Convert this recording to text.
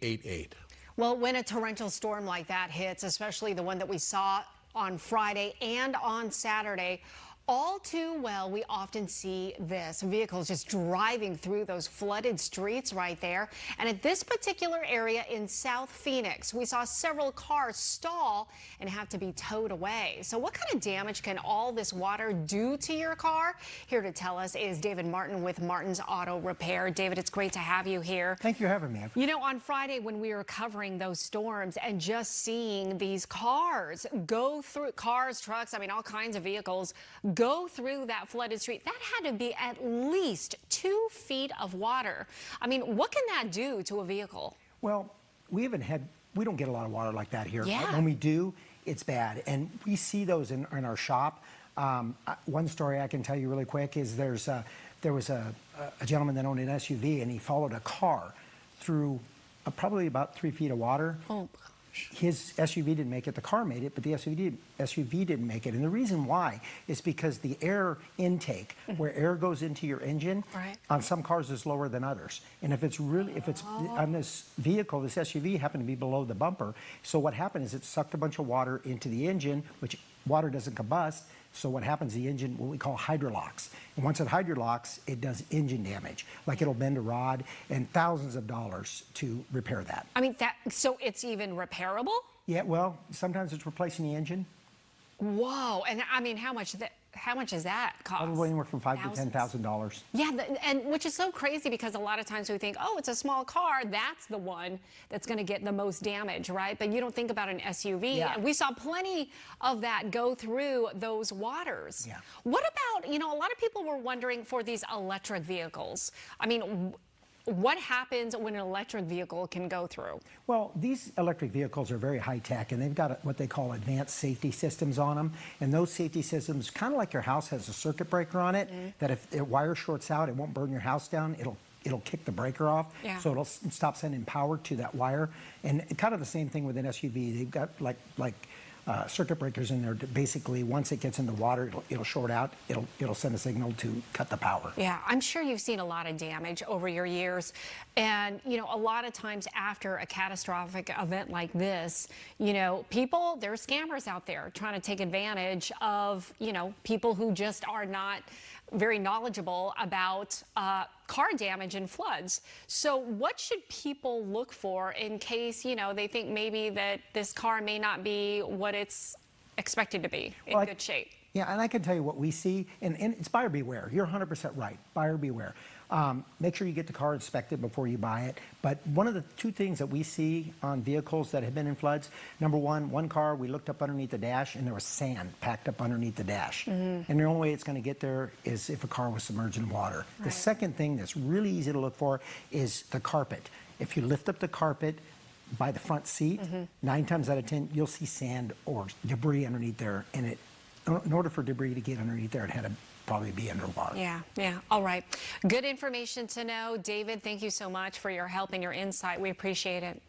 888. Well, when a torrential storm like that hits, especially the one that we saw on Friday and on Saturday, all too well, we often see this, vehicles just driving through those flooded streets right there. And at this particular area in South Phoenix, we saw several cars stall and have to be towed away. So what kind of damage can all this water do to your car? Here to tell us is David Martin with Martin's Auto Repair. David, it's great to have you here. Thank you for having me. You know, on Friday when we were covering those storms and just seeing these cars go through, cars, trucks, I mean, all kinds of vehicles go through that flooded street, that had to be at least 2 feet of water. I mean, what can that do to a vehicle? Well, we don't get a lot of water like that here. Yeah. When we do, it's bad. And we see those in our shop. One story I can tell you really quick is there was a gentleman that owned an SUV, and he followed a car through probably about 3 feet of water. Oh. His SUV didn't make it, the car made it, but the SUV didn't make it. And the reason why is because the air intake, where air goes into your engine, right, on some cars is lower than others. And if it's on this vehicle, this SUV happened to be below the bumper. So what happened is it sucked a bunch of water into the engine, which water doesn't combust. So what happens, the engine, what we call hydrolocks. And once it hydrolocks, it does engine damage. Like it'll bend a rod, and thousands of dollars to repair that. I mean, so it's even repairable? Yeah, well, sometimes it's replacing the engine. Whoa, and I mean, how much does that cost? Probably anywhere from $5,000 to $10,000. Yeah, and which is so crazy because a lot of times we think, oh, it's a small car, that's the one that's going to get the most damage, right? But you don't think about an SUV. Yeah. And we saw plenty of that go through those waters. Yeah. What about, you know, a lot of people were wondering for these electric vehicles. I mean, what happens when an electric vehicle can go through? Well, these electric vehicles are very high-tech, and they've got what they call advanced safety systems on them. And those safety systems, kind of like your house has a circuit breaker on it, that if the wire shorts out, it won't burn your house down. It'll kick the breaker off, so it'll stop sending power to that wire. And kind of the same thing with an SUV. They've got like circuit breakers in there to basically, once it gets in the water, it'll short out. It'll send a signal to cut the power. Yeah, I'm sure you've seen a lot of damage over your years. And, you know, a lot of times after a catastrophic event like this, you know, there are scammers out there trying to take advantage of, you know, people who just are not very knowledgeable about car damage and floods. So what should people look for in case, you know, they think maybe that this car may not be what it's expected to be in good shape? Yeah, and I can tell you what we see, and it's buyer beware. You're 100% right, buyer beware. Make sure you get the car inspected before you buy it. But one of the 2 things that we see on vehicles that have been in floods, number one car, we looked up underneath the dash, and there was sand packed up underneath the dash. And the only way it's going to get there is if a car was submerged in water. Right. The second thing that's really easy to look for is the carpet. If you lift up the carpet by the front seat, 9 times out of 10, you'll see sand or debris underneath there, and in order for debris to get underneath there, it had to probably be underwater. Yeah. All right. Good information to know. David, thank you so much for your help and your insight. We appreciate it.